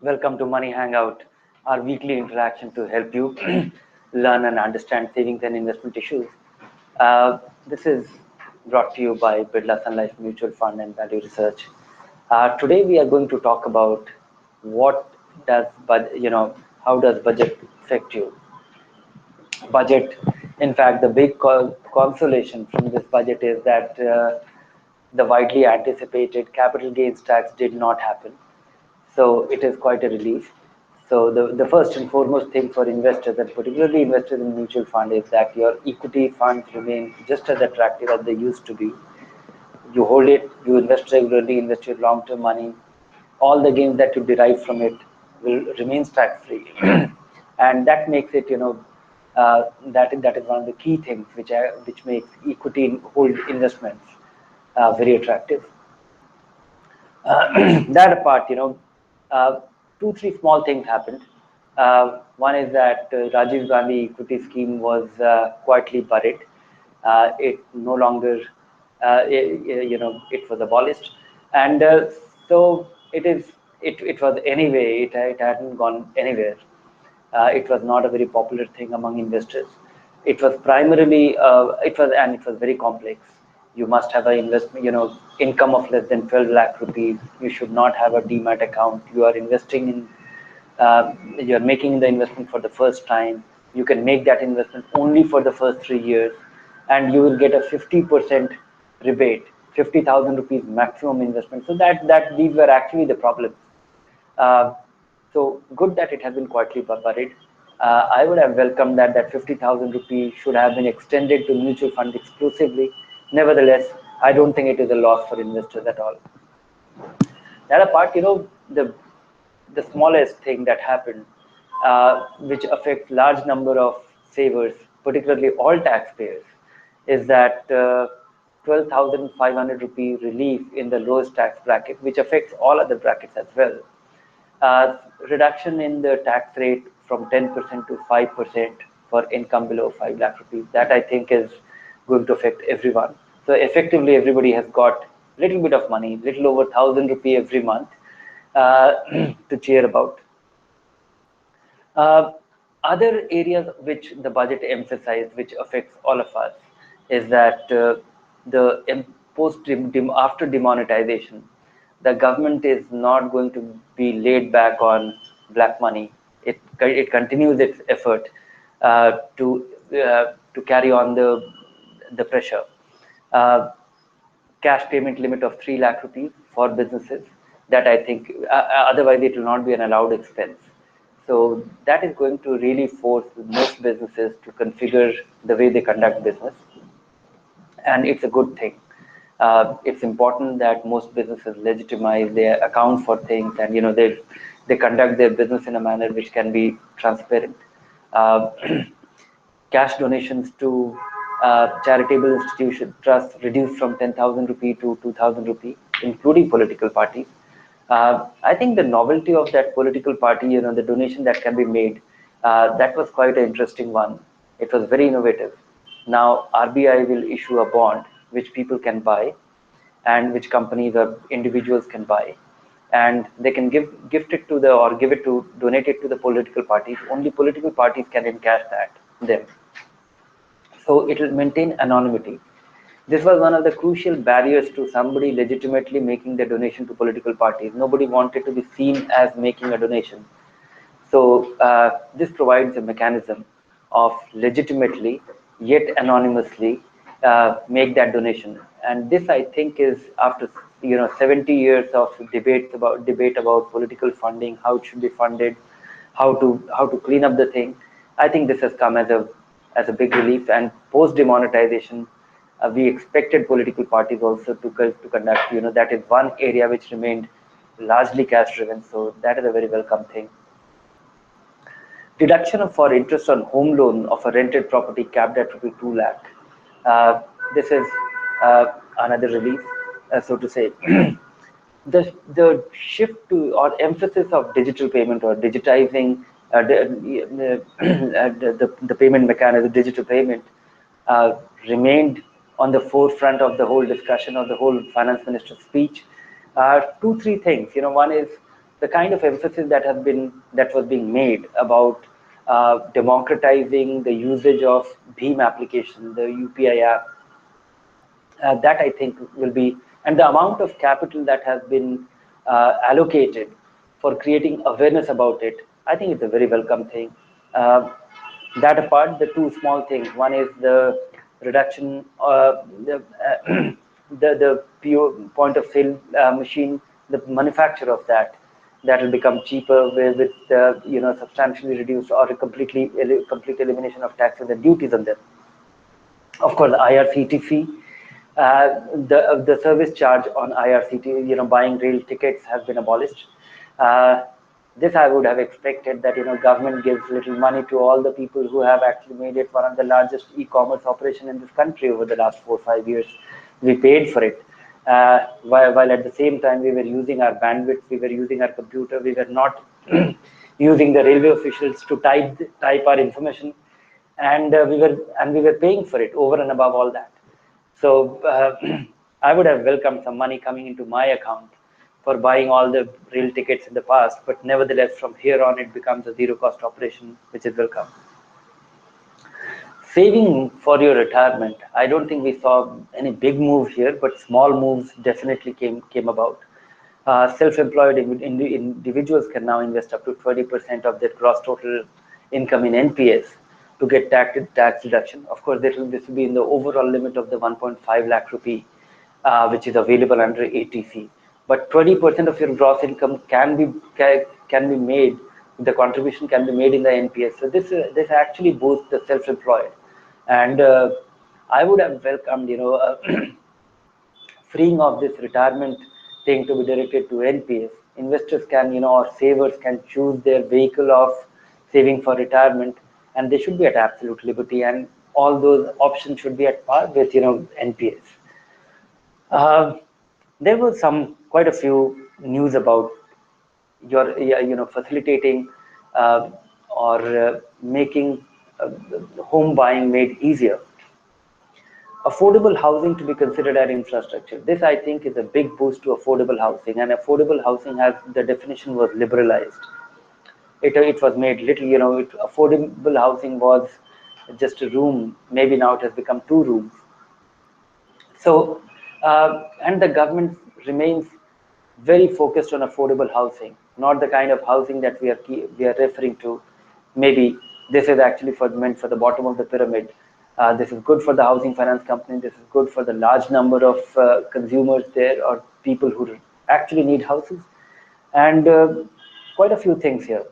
Welcome to Money Hangout, our weekly interaction to help you learn and understand savings and investment issues. This is brought to you by Birla Sun Life Mutual Fund and Value Research. Today we are going to talk about how does budget affect you? Budget, in fact, the big consolation from this budget is that the widely anticipated capital gains tax did not happen. So it is quite a relief. So the first and foremost thing for investors, and particularly investors in mutual fund, is that your equity funds remain just as attractive as they used to be. You hold it, you invest regularly, invest your long-term money. All the gains that you derive from it will remain tax-free, and that makes it, that is one of the key things which makes equity hold investments very attractive. That apart, two, three small things happened. One is that Rajiv Gandhi equity scheme was quietly buried. It no longer, it was abolished, and so it was anyway. It hadn't gone anywhere. It was not a very popular thing among investors. It was primarily, it was very complex. You must have an investment, income of less than 12 lakh rupees. You should not have a demat account. You are investing in, you're making the investment for the first time. You can make that investment only for the first 3 years, and you will get a 50% rebate, 50,000 rupees maximum investment. So that these were actually the problems. So good that it has been quietly buried. I would have welcomed that 50,000 rupees should have been extended to mutual fund exclusively. Nevertheless, I don't think it is a loss for investors at all. That apart, the smallest thing that happened, which affects large number of savers, particularly all taxpayers, is that 12,500 rupee relief in the lowest tax bracket, which affects all other brackets as well. Reduction in the tax rate from 10% to 5% for income below 5 lakh rupees. That I think is going to affect everyone. So effectively, everybody has got a little bit of money, little over 1,000 rupee every month to cheer about. Other areas which the budget emphasized, which affects all of us, is that after demonetization, the government is not going to be laid back on black money. It continues its effort to carry on the pressure. Cash payment limit of 3 lakh rupees for businesses. That I think otherwise it will not be an allowed expense. So that is going to really force most businesses to configure the way they conduct business, and it's a good thing. It's important that most businesses legitimize, they account for things, and they conduct their business in a manner which can be transparent. Cash donations to charitable institutions, trusts reduced from 10,000 rupee to 2,000 rupee, including political parties. I think the novelty of that political party, the donation that can be made, that was quite an interesting one. It was very innovative. Now RBI will issue a bond which people can buy, and which companies or individuals can buy, and they can gift it to donate it to the political parties. Only political parties can encash them. So it will maintain anonymity. This was one of the crucial barriers to somebody legitimately making the donation to political parties. Nobody wanted to be seen as making a donation. So this provides a mechanism of legitimately yet anonymously make that donation. And this, I think, is after 70 years of debate about political funding, how it should be funded, how to clean up the thing. I think this has come as a big relief. And post demonetization, we expected political parties also to conduct. That is one area which remained largely cash driven. So that is a very welcome thing. Deduction for interest on home loan of a rented property capped at ₹2 lakh. This is another relief, so to say. The shift to or emphasis of digital payment or digitizing the payment mechanism, digital payment, remained on the forefront of the whole discussion of the whole finance minister's speech. Two, three things. One is the kind of emphasis that was being made about democratizing the usage of Bhim application, the UPI app. That I think will be, and the amount of capital that has been allocated for creating awareness about it, I think it's a very welcome thing. That apart, the two small things. One is the reduction, the pure point of sale machine, the manufacture of that will become cheaper with substantially reduced or a complete elimination of taxes and duties on them. Of course, IRCTC, the service charge on IRCTC, buying rail tickets has been abolished. This I would have expected that government gives little money to all the people who have actually made it one of the largest e-commerce operation in this country over the last 4 or 5 years. We paid for it, while at the same time we were using our bandwidth, we were using our computer, we were not using the railway officials to type our information, and we were paying for it over and above all that. So I would have welcomed some money coming into my account for buying all the rail tickets in the past, but nevertheless, from here on, it becomes a zero-cost operation, which is welcome. Saving for your retirement, I don't think we saw any big move here, but small moves definitely came about. Self-employed individuals can now invest up to 20% of their gross total income in NPS to get tax deduction. Of course, this will be in the overall limit of the 1.5 lakh rupee, which is available under ATC. But 20% of your gross income can be made. The contribution can be made in the NPS. So this actually boosts the self-employed, and I would have welcomed freeing of this retirement thing to be directed to NPS. Investors can or savers can choose their vehicle of saving for retirement, and they should be at absolute liberty, and all those options should be at par with NPS. There was quite a few news about your facilitating or making home buying made easier. Affordable housing to be considered as infrastructure. This I think is a big boost to affordable housing, and affordable housing the definition was liberalized. It was made little, affordable housing was just a room. Maybe now it has become 2 rooms. So, and the government remains very focused on affordable housing, not the kind of housing that we are referring to. Maybe this is actually meant for the bottom of the pyramid. This is good for the housing finance company. This is good for the large number of consumers there, or people who actually need houses. And quite a few things here.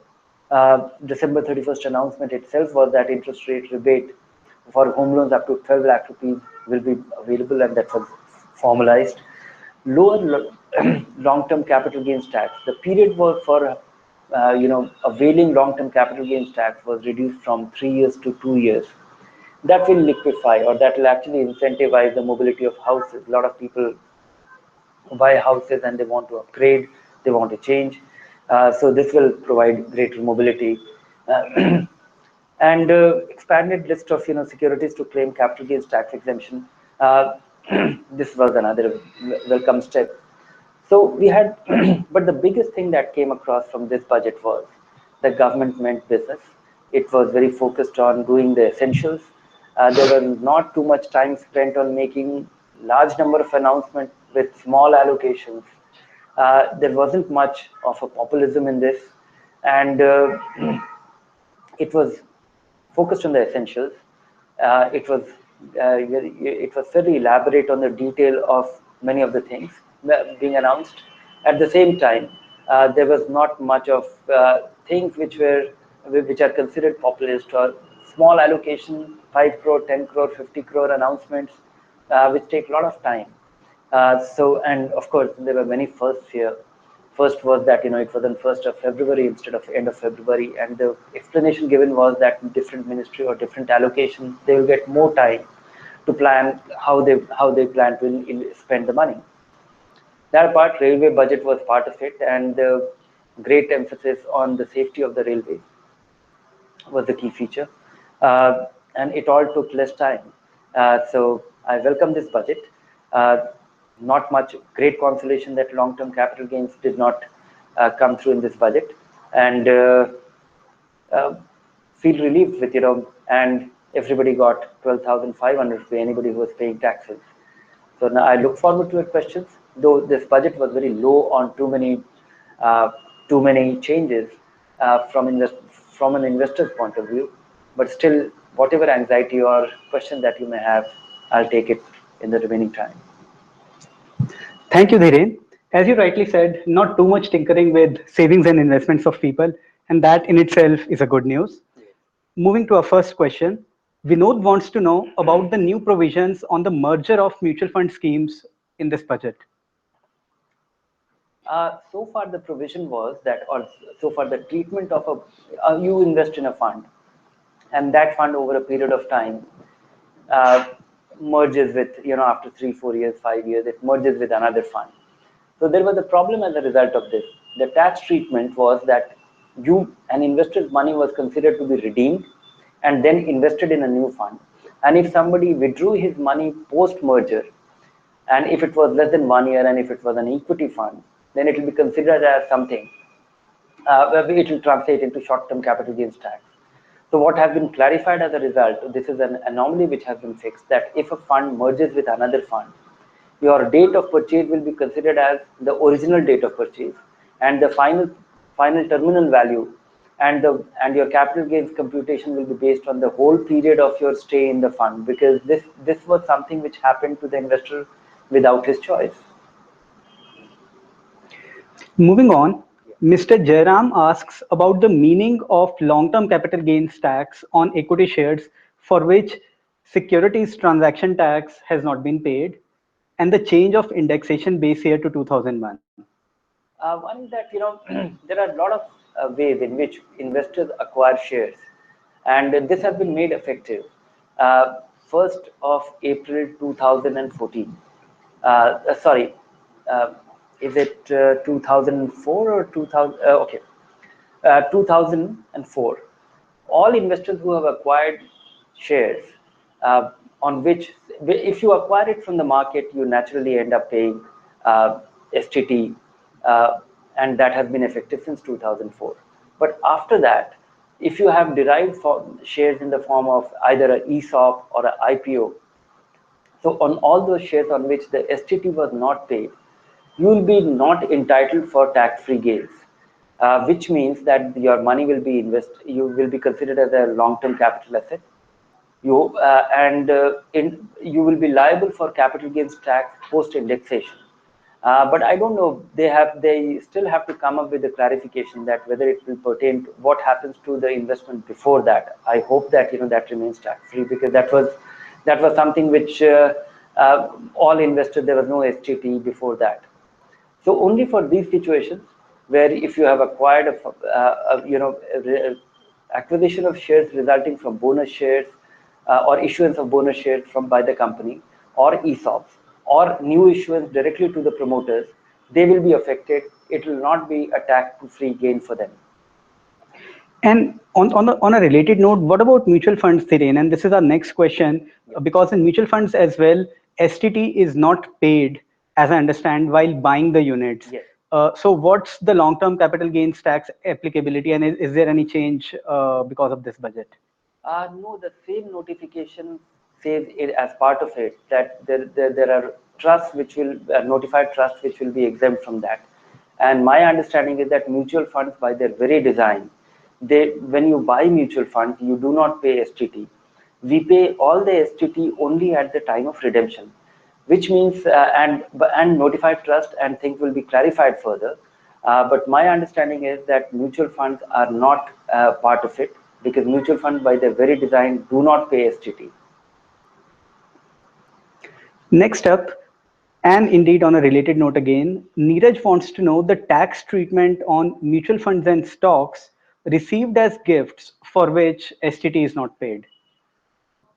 December 31st announcement itself was that interest rate rebate for home loans up to 12 lakh rupees will be available, and that was formalized. Lower long-term capital gains tax. The period was for availing long-term capital gains tax was reduced from 3 years to 2 years. That will liquefy, or that will actually incentivize the mobility of houses. A lot of people buy houses and they want to upgrade, they want to change. So this will provide greater mobility. And expanded list of securities to claim capital gains tax exemption. This was another welcome step. So we had, but the biggest thing that came across from this budget was the government meant business. It was very focused on doing the essentials. There was not too much time spent on making large number of announcements with small allocations. There wasn't much of a populism in this, and it was focused on the essentials. It was fairly elaborate on the detail of many of the things being announced. At the same time, there was not much of things which are considered populist or small allocation, 5 crore, 10 crore, 50 crore announcements, which take a lot of time. So, and of course, there were many firsts here. First was that it was on 1st of February instead of end of February, and the explanation given was that different ministry or different allocation, they will get more time to plan how they plan to spend the money. That part, railway budget was part of it, and the great emphasis on the safety of the railways was the key feature, and it all took less time. So I welcome this budget. Not much great consolation that long-term capital gains did not come through in this budget, and uh, feel relieved with, and everybody got 12,500 for anybody who was paying taxes. So now I look forward to your questions. Though this budget was very low on uh, too many changes from an investor's point of view, but still, whatever anxiety or question that you may have, I'll take it in the remaining time. Thank you, Dhiren. As you rightly said, not too much tinkering with savings and investments of people, and that in itself is a good news. Moving to our first question, Vinod wants to know about the new provisions on the merger of mutual fund schemes in this budget. So far, the provision was that, or so far, the treatment of you invest in a fund, and that fund over a period of time uh, merges with, after 3 4 years, 5 years, it merges with another fund. So there was a problem as a result of this. The tax treatment was that an investor's money was considered to be redeemed and then invested in a new fund, and if somebody withdrew his money post merger, and if it was less than 1 year, and if it was an equity fund, then it will be considered as something, it will translate into short-term capital gains tax. So what has been clarified as a result, this is an anomaly which has been fixed, that if a fund merges with another fund, your date of purchase will be considered as the original date of purchase, and the final terminal value, and your capital gains computation will be based on the whole period of your stay in the fund, because this was something which happened to the investor without his choice. Moving on, Mr. Jairam asks about the meaning of long-term capital gains tax on equity shares for which securities transaction tax has not been paid, and the change of indexation base year to 2001. One is that, there are a lot of ways in which investors acquire shares, and this has been made effective 1st of April 2014. Sorry, uh, is it 2004 or 2000? Okay, 2004. All investors who have acquired shares, uh, on which, if you acquire it from the market, you naturally end up paying STT, uh, and that has been effective since 2004. But after that, if you have derived shares in the form of either an ESOP or an IPO, so on all those shares on which the STT was not paid, you will be not entitled for tax-free gains, which means that your money will be you will be considered as a long-term capital asset. You will be liable for capital gains tax post indexation. But I don't know. They still have to come up with a clarification that whether it will pertain to what happens to the investment before that. I hope that that remains tax free, because that was something which all investors, there was no STT before that. So only for these situations where if you have acquired acquisition of shares resulting from bonus shares, or issuance of bonus shares from by the company, or ESOPs, or new issuance directly to the promoters, they will be affected. It will not be a tax-free gain for them. And on a related note, what about mutual funds, Dhiren? And this is our next question, because in mutual funds as well, STT is not paid, as I understand, while buying the units. Yes. So what's the long-term capital gains tax applicability, and is there any change because of this budget? No, the same notification says it as part of it that there are trusts which will notified trusts which will be exempt from that. And my understanding is that mutual funds, by their very design, when you buy mutual funds, you do not pay STT. We pay all the STT only at the time of redemption, which means and notified trust and things will be clarified further. But my understanding is that mutual funds are not part of it, because mutual funds by their very design do not pay STT. Next up, and indeed on a related note again, Neeraj wants to know the tax treatment on mutual funds and stocks received as gifts for which STT is not paid.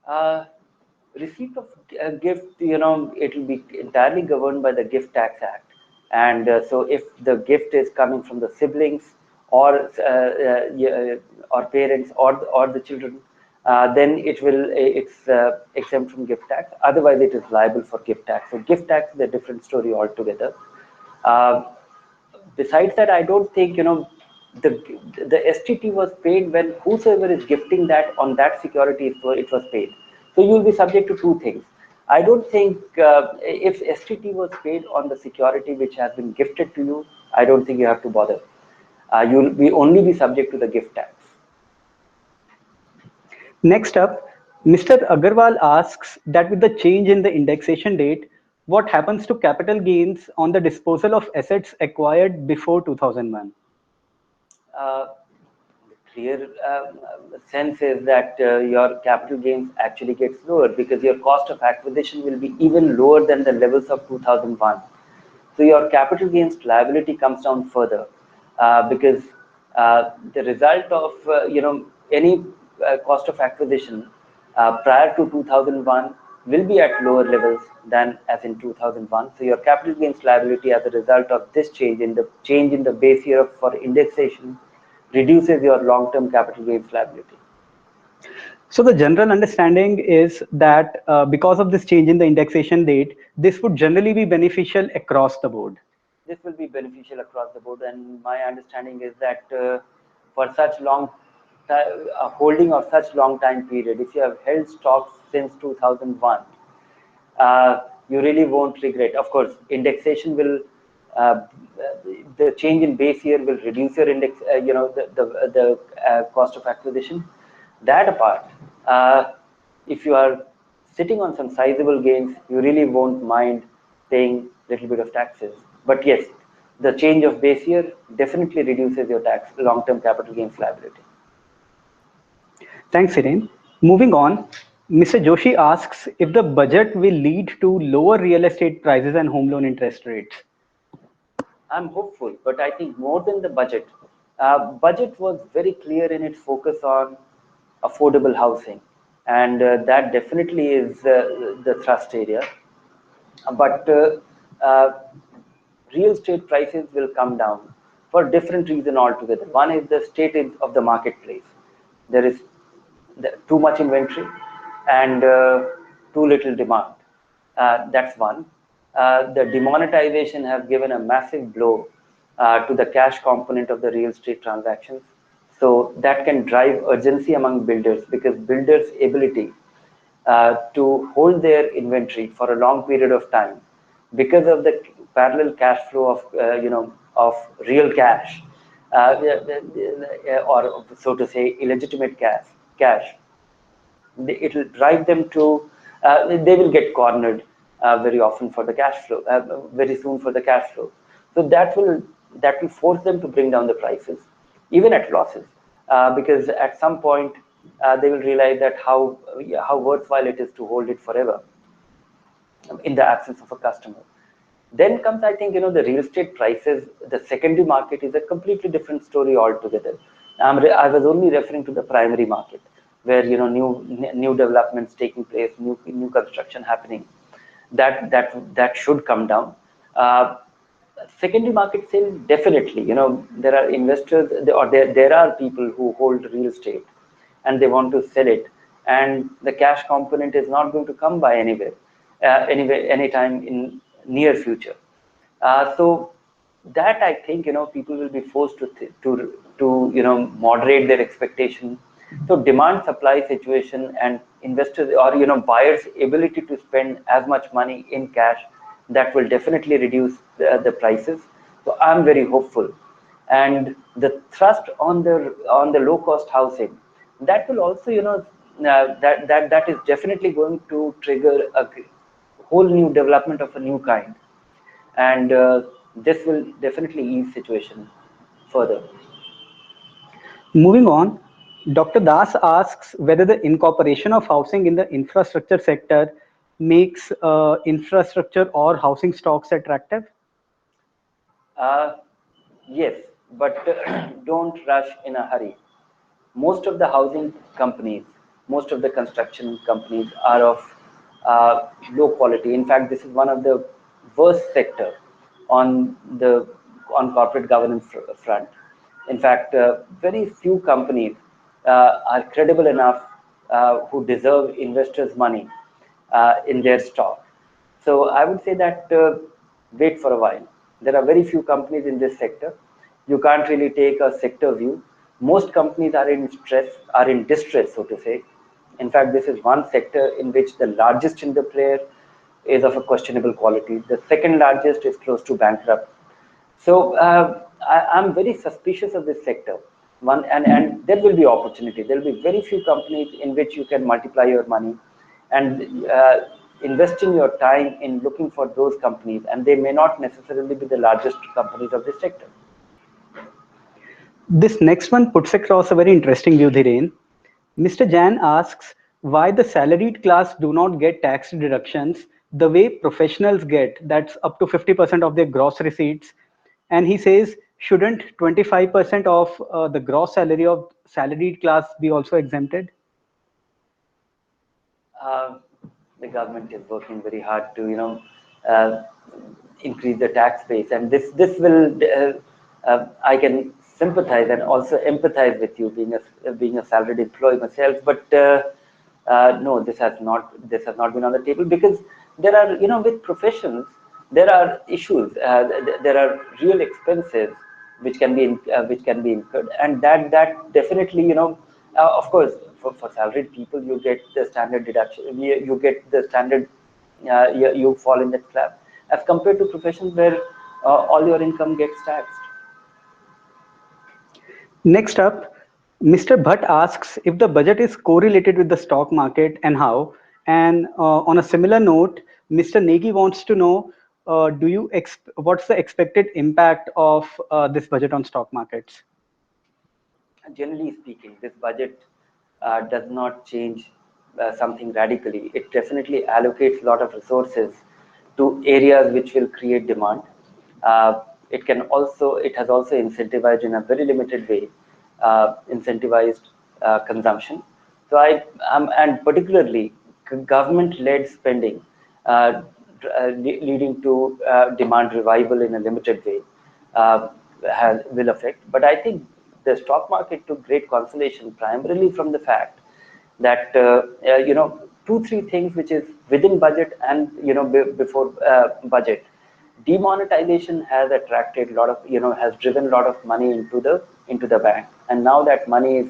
Uh, Receipt of a gift, it will be entirely governed by the Gift Tax Act. And so if the gift is coming from the siblings, or parents, or the children, then it's exempt from gift tax. Otherwise, it is liable for gift tax. So gift tax is a different story altogether. Uh, Besides that, I don't think the the STT was paid when whosoever is gifting that on that security it was paid. So you will be subject to two things. I don't think if STT was paid on the security which has been gifted to you, I don't think you have to bother. You will be only be subject to the gift tax. Next up, Mr. Agarwal asks that with the change in the indexation date, what happens to capital gains on the disposal of assets acquired before 2001? Uh, the clear sense is that your capital gains actually gets lower because your cost of acquisition will be even lower than the levels of 2001. So your capital gains liability comes down further because the result of any cost of acquisition prior to 2001 will be at lower levels than as in 2001. So your capital gains liability as a result of this change in the base year for indexation reduces your long-term capital gains liability. So the general understanding is that because of this change in the indexation date, this would generally be beneficial across the board. This will be beneficial across the board, and my understanding is that for such holding of such long time period, if you have held stocks since 2001, you really won't regret. Of course, indexation will uh, the change in base year will reduce your index, the cost of acquisition. That apart, if you are sitting on some sizable gains, you really won't mind paying a little bit of taxes. But yes, the change of base year definitely reduces your long-term capital gains liability. Thanks, Hiren. Moving on, Mr. Joshi asks if the budget will lead to lower real estate prices and home loan interest rates. I'm hopeful, but I think more than the budget, budget was very clear in its focus on affordable housing, and that definitely is the thrust area. But real estate prices will come down for different reason altogether. One is the state of the marketplace. There is too much inventory and too little demand. That's one. The demonetization has given a massive blow to the cash component of the real estate transactions. So that can drive urgency among builders because builders' ability to hold their inventory for a long period of time because of the parallel cash flow of of real cash or so to say illegitimate cash it will drive them to they will get cornered very often for the cash flow very soon for the cash flow. So that will force them to bring down the prices even at losses because at some point they will realize that how worthwhile it is to hold it forever in the absence of a customer. Then comes, I think, the real estate prices. The secondary market is a completely different story altogether. I was only referring to the primary market, where new developments taking place, new construction happening. That should come down. Secondary market sale, definitely. There are investors or there are people who hold real estate and they want to sell it, and the cash component is not going to come by anytime in near future. So that I think people will be forced to moderate their expectation. So demand supply situation and investors or buyers ability to spend as much money in cash, that will definitely reduce the prices. So I'm very hopeful, and the thrust on the low cost housing, that will also that is definitely going to trigger a whole new development of a new kind, and this will definitely ease situation further. Moving on, Dr. Das asks whether the incorporation of housing in the infrastructure sector makes infrastructure or housing stocks attractive. Uh, yes, but don't rush in a hurry. Most of the housing companies, most of the construction companies are of low quality. In fact, this is one of the worst sector on the corporate governance front. In fact, very few companies are credible enough who deserve investors' money in their stock. So I would say that wait for a while. There are very few companies in this sector. You can't really take a sector view. Most companies are in stress, are in distress, so to say. In fact, this is one sector in which the largest in the player is of a questionable quality. The second largest is close to bankrupt. So I'm very suspicious of this sector. And there will be opportunity. There will be very few companies in which you can multiply your money and investing your time in looking for those companies, and they may not necessarily be the largest companies of this sector. This next one puts across a very interesting view, Dhiren. Mr. Jan asks why the salaried class do not get tax deductions the way professionals get, that's up to 50% of their gross receipts. And he says, shouldn't 25% of the gross salary of salaried class be also exempted? Uh, the government is working very hard to, uh, increase the tax base, and this will. I can sympathize and also empathize with you, being a salaried employee myself. But no, this has not been on the table, because there are, with professions, there are issues. There are real expenses which can be incurred, and that definitely, of course, for salaried people, you get the standard deduction. You get the standard. You fall in that slab, as compared to professions where all your income gets taxed. Next up, Mr. Bhatt asks if the budget is correlated with the stock market and how. And on a similar note, Mr. Negi wants to know, what's the expected impact of this budget on stock markets? Generally speaking, this budget does not change something radically. It definitely allocates a lot of resources to areas which will create demand. It has also incentivized in a very limited way, incentivized consumption. So and particularly government-led spending, leading to demand revival in a limited way, uh, will affect. But I think the stock market took great consolation primarily from the fact that, 2 3 things which is within budget and, before budget. Demonetization has attracted a lot of, has driven a lot of money into the bank, and now that money is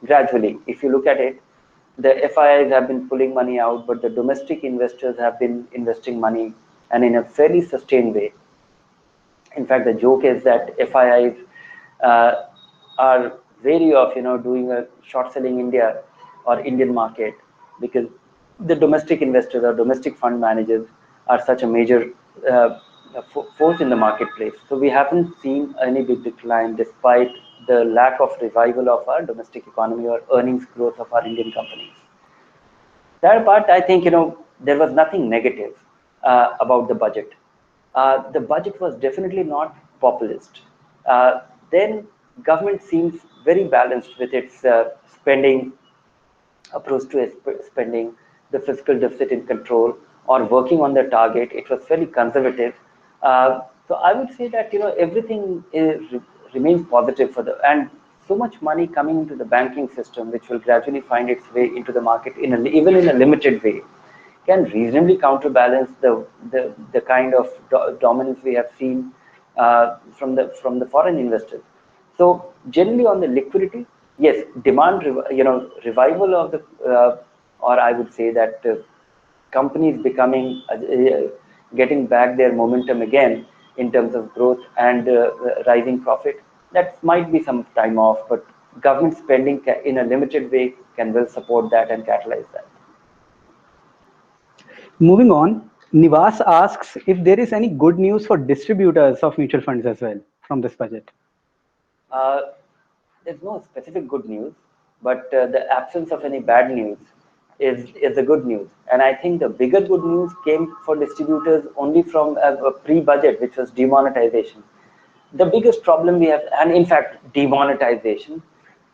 gradually, if you look at it, the FIIs have been pulling money out, but the domestic investors have been investing money, and in a fairly sustained way. In fact, the joke is that FIIs uh, are wary of, doing a short selling India or Indian market, because the domestic investors or domestic fund managers are such a major force in the marketplace. So we haven't seen any big decline despite the lack of revival of our domestic economy or earnings growth of our Indian companies. That part, I think, there was nothing negative about the budget. The budget was definitely not populist. Then government seems very balanced with its spending approach to spending, the fiscal deficit in control, or working on the target. It was very conservative. So I would say that, everything remains positive for the, and so much money coming into the banking system, which will gradually find its way into the market even in a limited way, can reasonably counterbalance the kind of dominance we have seen from the foreign investors. So generally on the liquidity, yes, revival of the, or I would say that companies becoming, getting back their momentum again in terms of growth and rising profit. That might be some time off, but government spending in a limited way can well support that and catalyze that. Moving on, Nivas asks if there is any good news for distributors of mutual funds as well from this budget. Uh, there's no specific good news, but the absence of any bad news is the good news. And I think the bigger good news came for distributors only from a pre-budget, which was demonetization. The biggest problem we have, and in fact, demonetization,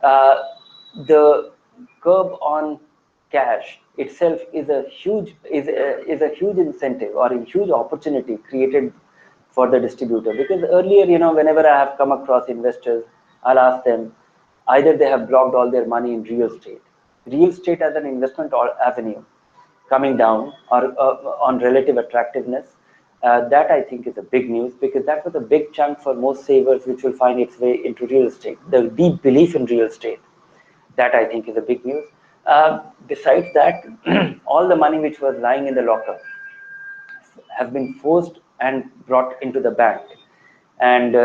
uh, the curb on cash itself is a huge incentive or a huge opportunity created for the distributor, because earlier, whenever I have come across investors, I'll ask them, either they have blocked all their money in real estate, real estate as an investment or avenue coming down or on relative attractiveness, that I think is a big news, because that was a big chunk for most savers, which will find its way into real estate. The deep belief in real estate, that I think is a big news. Besides that, all the money which was lying in the locker has been forced and brought into the bank. And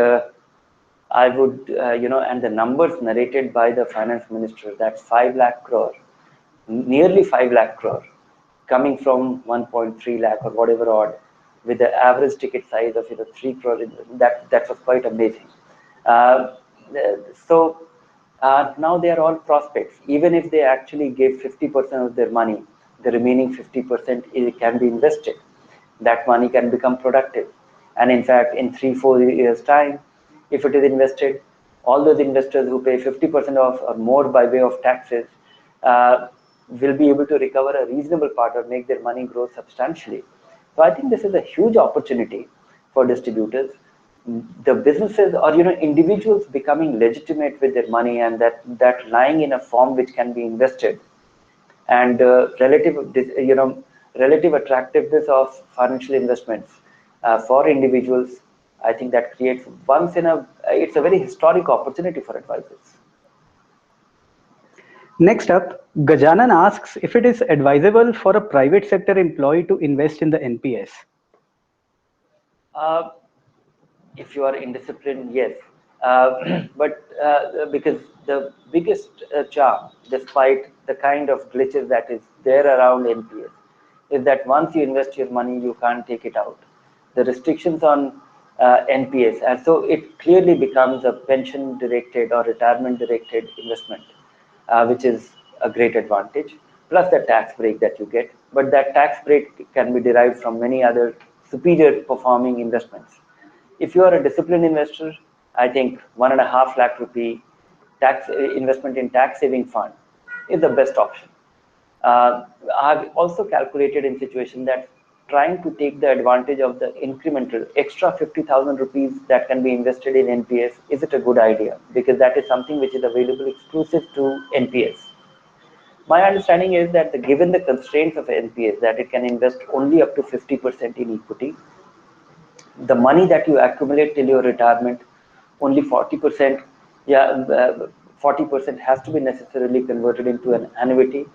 I would, and the numbers narrated by the finance minister, that's 5 lakh crore, nearly 5 lakh crore, coming from 1.3 lakh or whatever odd, with the average ticket size of 3 crore, that was quite amazing. Uh, so now they are all prospects. Even if they actually gave 50% of their money, the remaining 50% can be invested. That money can become productive. And in fact, in 3-4 years' time, if it is invested, all those investors who pay 50% of or more by way of taxes will be able to recover a reasonable part or make their money grow substantially. So I think this is a huge opportunity for distributors. The businesses or individuals becoming legitimate with their money, and that lying in a form which can be invested, and relative attractiveness of financial investments for individuals, I think that creates it's a very historic opportunity for advisors. Next up, Gajanan asks if it is advisable for a private sector employee to invest in the NPS. If you are indisciplined, yes. But because the biggest charm, despite the kind of glitches that is there around NPS, is that once you invest your money, you can't take it out. The restrictions on NPS, and so it clearly becomes a pension-directed or retirement-directed investment, which is a great advantage, plus the tax break that you get. But that tax break can be derived from many other superior performing investments. If you are a disciplined investor, I think 1.5 lakh rupee tax investment in tax saving fund is the best option. I've also calculated in situation that trying to take the advantage of the incremental extra 50,000 rupees that can be invested in NPS, is it a good idea? Because that is something which is available exclusive to NPS. My understanding is that given the constraints of NPS, that it can invest only up to 50% in equity, the money that you accumulate till your retirement, only 40%, 40% has to be necessarily converted into an annuity.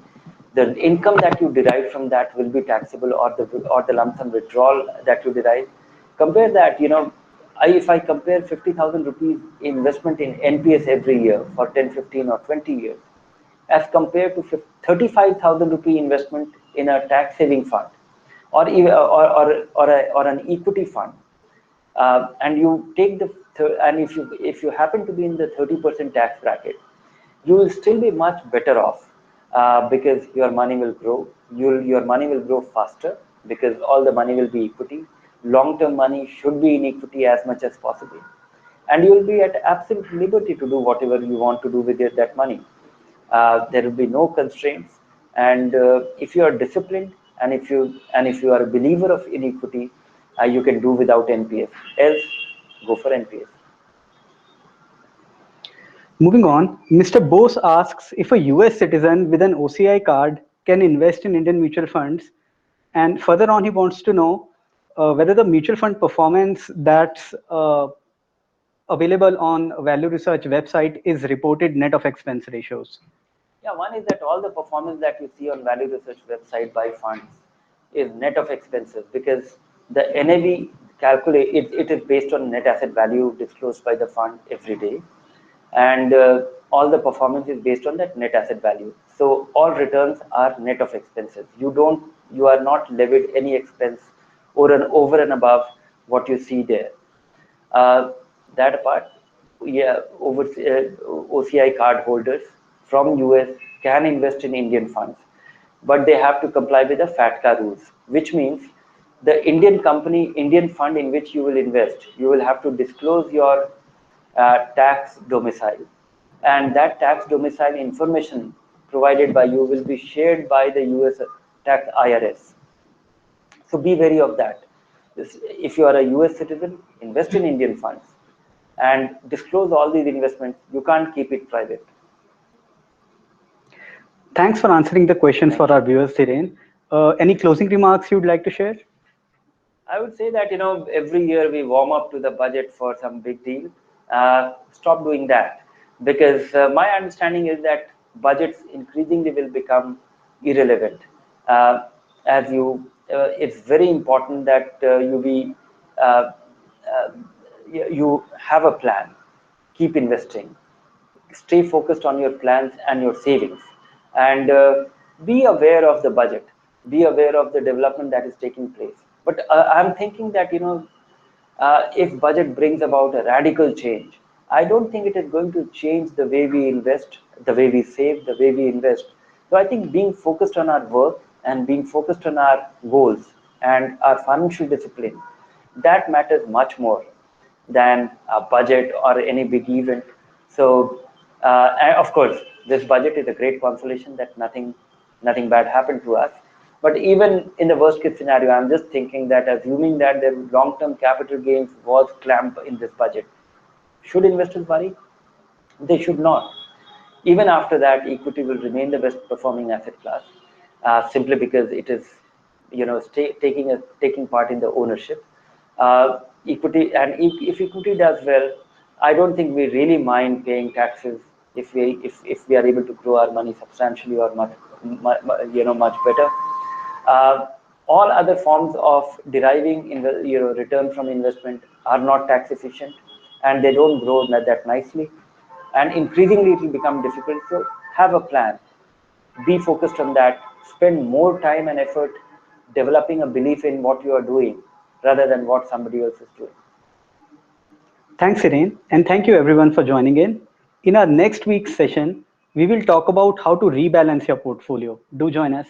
The income that you derive from that will be taxable, or the lump sum withdrawal that you derive. Compare that, if I compare 50,000 rupees investment in NPS every year for 10, 15 or 20 years, as compared to 35,000 rupee investment in a tax saving fund, or even or an equity fund, and you take and if you happen to be in the 30% tax bracket, you will still be much better off, because your money will grow. Your money will grow faster because all the money will be equity. Long-term money should be in equity as much as possible, and you will be at absolute liberty to do whatever you want to do with that money. There will be no constraints, and if you are disciplined, and if you are a believer of inequity, you can do without NPS. Else, go for NPS. Moving on, Mr. Bose asks if a US citizen with an OCI card can invest in Indian mutual funds. And further on, he wants to know whether the mutual fund performance that's available on Value Research website is reported net of expense ratios. Yeah, one is that all the performance that you see on Value Research website by funds is net of expenses, because the NAV it is based on net asset value disclosed by the fund every day, and all the performance is based on that net asset value. So all returns are net of expenses. You are not levied any expense over and above what you see there. That apart, yeah, OCI card holders from US can invest in Indian funds, but they have to comply with the FATCA rules, which means the Indian fund in which you will invest, you will have to disclose your tax domicile, and that tax domicile information provided by you will be shared by the US tax IRS. So be wary of that. If you are a US citizen, invest in Indian funds and disclose all these investments. You can't keep it private. Thanks for answering the questions Thank for our you. viewers, Dhiren. Any closing remarks you'd like to share? I would say that every year we warm up to the budget for some big deal. Stop doing that, because my understanding is that budgets increasingly will become irrelevant. Uh, it's very important that uh, uh, you have a plan, keep investing, stay focused on your plans and your savings, and be aware of the budget, be aware of the development that is taking place. But I'm thinking that if budget brings about a radical change, I don't think it is going to change the way we invest, the way we save, the way we invest. So I think being focused on our work and being focused on our goals and our financial discipline, that matters much more than a budget or any big event. So, and of course, this budget is a great consolation that nothing bad happened to us. But even in the worst case scenario, I'm just thinking that assuming that the long-term capital gains was clamped in this budget, should investors worry? They should not. Even after that, equity will remain the best performing asset class, simply because it is, taking part in the ownership. Equity, and if equity does well, I don't think we really mind paying taxes if we are able to grow our money substantially or much better. Uh, all other forms of deriving in the return from investment are not tax efficient, and they don't grow that nicely, and increasingly it will become difficult. So have a plan, be focused on that, spend more time and effort developing a belief in what you are doing rather than what somebody else is doing. Thanks, Irene, and thank you everyone for joining in. In our next week's session, we will talk about how to rebalance your portfolio. Do join us.